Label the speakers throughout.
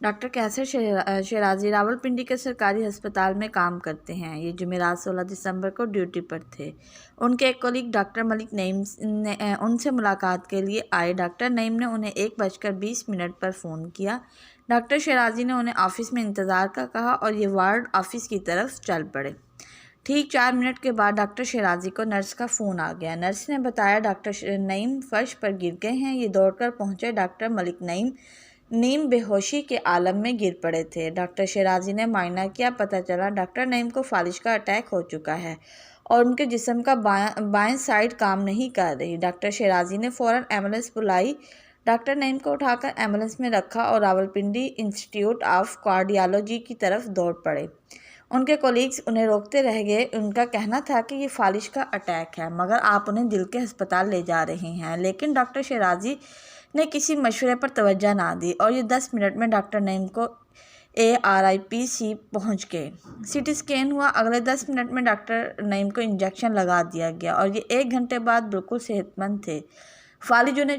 Speaker 1: Doctor کیسر شیرازی راولپنڈی کے سرکاری ہسپتال میں کام کرتے ہیں۔ یہ جمعرات 16 دسمبر کو ڈیوٹی پر تھے۔ ان کے ایک کولیگ ڈاکٹر ملک نعیم نے ان سے ملاقات کے لیے آئے۔ ڈاکٹر نعیم نے انہیں 1:20 پر فون کیا۔ ڈاکٹر شیرازی نے انہیں آفس میں انتظار کا کہا اور یہ وارڈ آفس کی طرف چل پڑے۔ ٹھیک 4 منٹ کے بعد ڈاکٹر شیرازی کو نرس کا فون آ گیا۔ نرس نے بتایا ڈاکٹر نعیم فرش پر گر گئے ہیں۔ یہ دوڑ کر پہنچے۔ ڈاکٹر ملک نعیم بے ہوشی کے عالم میں گر پڑے تھے۔ ڈاکٹر شیرازی نے معائنہ کیا، پتہ چلا ڈاکٹر نعیم کو فالج کا اٹیک ہو چکا ہے اور ان کے جسم کا بائیں سائیڈ کام نہیں کر رہی۔ ڈاکٹر شیرازی نے فوراً ایمبولینس بلائی۔ ڈاکٹر نعیم کو اٹھا کر ایمبولینس میں رکھا اور راولپنڈی انسٹی ٹیوٹ آف کارڈیالوجی کی طرف دوڑ پڑے۔ ان کے کولیگز انہیں روکتے رہ گئے۔ ان کا کہنا تھا کہ یہ فالج کا اٹیک ہے، مگر آپ انہیں دل کے ہسپتال لے جا رہے ہیں، لیکن ڈاکٹر شیرازی نے کسی مشورے پر توجہ نہ دی اور یہ 10 منٹ میں ڈاکٹر نعیم کو ARIPC پہنچ گئے۔ سی ٹی اسکین ہوا۔ اگلے 10 منٹ میں ڈاکٹر نعیم کو انجیکشن لگا دیا گیا اور یہ 1 گھنٹے بعد بالکل صحت مند تھے۔ فالج انہیں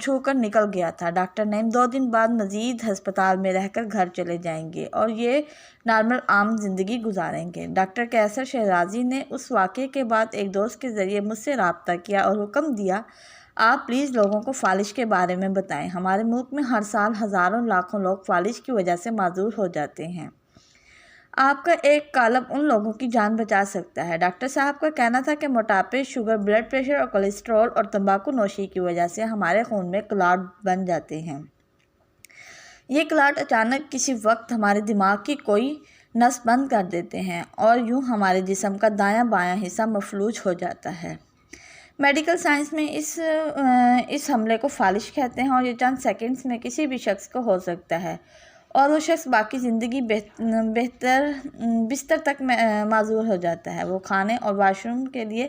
Speaker 1: چھو کر نکل گیا تھا۔ ڈاکٹر نعیم 2 دن بعد مزید ہسپتال میں رہ کر گھر چلے جائیں گے اور یہ نارمل عام زندگی گزاریں گے۔ ڈاکٹر کیسر شیرازی نے اس واقعے کے بعد ایک دوست کے ذریعے مجھ سے رابطہ کیا اور حکم دیا، آپ پلیز لوگوں کو فالج کے بارے میں بتائیں۔ ہمارے ملک میں ہر سال ہزاروں لاکھوں لوگ فالج کی وجہ سے معذور ہو جاتے ہیں۔ آپ کا ایک کالم ان لوگوں کی جان بچا سکتا ہے۔ ڈاکٹر صاحب کا کہنا تھا کہ موٹاپے، شوگر، بلڈ پریشر اور کولیسٹرول اور تمباکو نوشی کی وجہ سے ہمارے خون میں کلاٹ بن جاتے ہیں۔ یہ کلاٹ اچانک کسی وقت ہمارے دماغ کی کوئی نس بند کر دیتے ہیں اور یوں ہمارے جسم کا دایاں بایاں حصہ مفلوج ہو جاتا ہے۔ میڈیکل سائنس میں اس حملے کو فالج کہتے ہیں اور یہ چند سیکنڈز میں کسی بھی شخص کو ہو سکتا ہے اور وہ شخص باقی زندگی بستر تک معذور ہو جاتا ہے۔ وہ کھانے اور واش روم کے لیے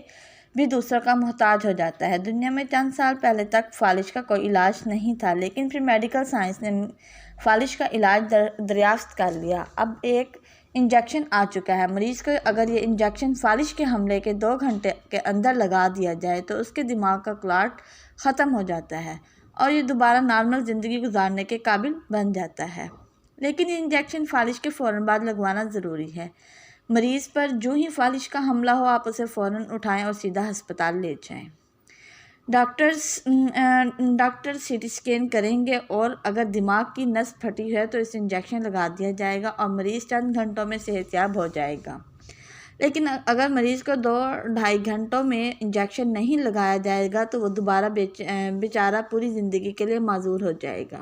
Speaker 1: بھی دوسروں کا محتاج ہو جاتا ہے۔ دنیا میں چند سال پہلے تک فالج کا کوئی علاج نہیں تھا، لیکن پھر میڈیکل سائنس نے فالج کا علاج دریافت کر لیا۔ اب ایک انجیکشن آ چکا ہے۔ مریض کو اگر یہ انجیکشن فالج کے حملے کے 2 گھنٹے کے اندر لگا دیا جائے تو اس کے دماغ کا کلاٹ ختم ہو جاتا ہے اور یہ دوبارہ نارمل زندگی گزارنے کے قابل بن جاتا ہے۔ لیکن یہ انجیکشن فالج کے فوراً بعد لگوانا ضروری ہے۔ مریض پر جو ہی فالج کا حملہ ہو، آپ اسے فوراً اٹھائیں اور سیدھا ہسپتال لے جائیں۔ ڈاکٹر سی ٹی اسکین کریں گے اور اگر دماغ کی نس پھٹی ہے تو اسے انجیکشن لگا دیا جائے گا اور مریض چند گھنٹوں میں صحت یاب ہو جائے گا۔ لیکن اگر مریض کو 2-2.5 گھنٹوں میں انجیکشن نہیں لگایا جائے گا تو وہ دوبارہ بیچارہ پوری زندگی کے لیے معذور ہو جائے گا۔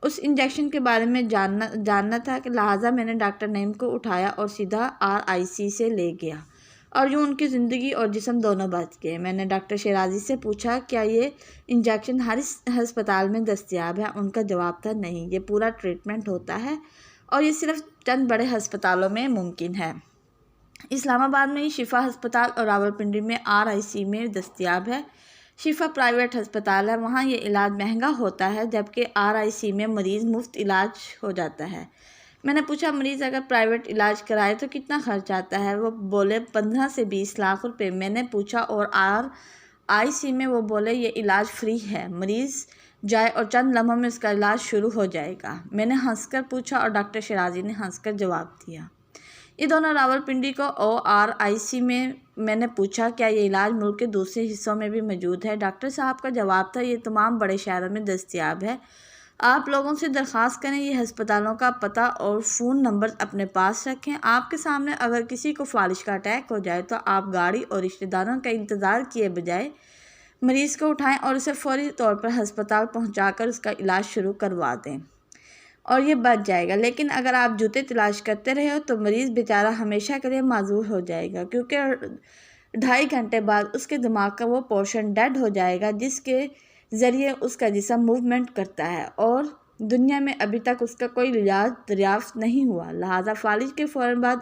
Speaker 1: اس انجیکشن کے بارے میں جاننا تھا کہ لہٰذا میں نے ڈاکٹر نعیم کو اٹھایا اور سیدھا RIC سے لے گیا اور یوں ان کی زندگی اور جسم دونوں بچ گئے۔ میں نے ڈاکٹر شیرازی سے پوچھا، کیا یہ انجیکشن ہر ہسپتال میں دستیاب ہے؟ ان کا جواب تھا، نہیں، یہ پورا ٹریٹمنٹ ہوتا ہے اور یہ صرف چند بڑے ہسپتالوں میں ممکن ہے۔ اسلام آباد میں شفا ہسپتال اور راولپنڈی میں RIC میں دستیاب ہے۔ شفا پرائیویٹ ہسپتال ہے، وہاں یہ علاج مہنگا ہوتا ہے، جبکہ RIC میں مریض مفت علاج ہو جاتا ہے۔ میں نے پوچھا، مریض اگر پرائیویٹ علاج کرائے تو کتنا خرچ آتا ہے؟ وہ بولے 15 سے 20 لاکھ روپے۔ میں نے پوچھا اور RIC میں؟ وہ بولے یہ علاج فری ہے، مریض جائے اور چند لمحوں میں اس کا علاج شروع ہو جائے گا۔ میں نے ہنس کر پوچھا اور ڈاکٹر شیرازی نے ہنس کر جواب دیا۔ یہ دونوں راولپنڈی کو RIC میں نے پوچھا، کیا یہ علاج ملک کے دوسرے حصوں میں بھی موجود ہے؟ ڈاکٹر صاحب کا جواب تھا، یہ تمام بڑے شہروں میں دستیاب ہے۔ آپ لوگوں سے درخواست کریں یہ ہسپتالوں کا پتہ اور فون نمبر اپنے پاس رکھیں۔ آپ کے سامنے اگر کسی کو فالج کا اٹیک ہو جائے تو آپ گاڑی اور رشتہ داروں کا انتظار کیے بجائے مریض کو اٹھائیں اور اسے فوری طور پر ہسپتال پہنچا کر اس کا علاج شروع کروا دیں اور یہ بچ جائے گا۔ لیکن اگر آپ جوتے تلاش کرتے رہے تو مریض بیچارہ ہمیشہ کے لیے معذور ہو جائے گا، کیونکہ 2.5 گھنٹے بعد اس کے دماغ کا وہ پورشن ڈیڈ ہو جائے گا جس کے ذریعے اس کا جسم موومنٹ کرتا ہے اور دنیا میں ابھی تک اس کا کوئی علاج دریافت نہیں ہوا۔ لہٰذا فالج کے فوراً بعد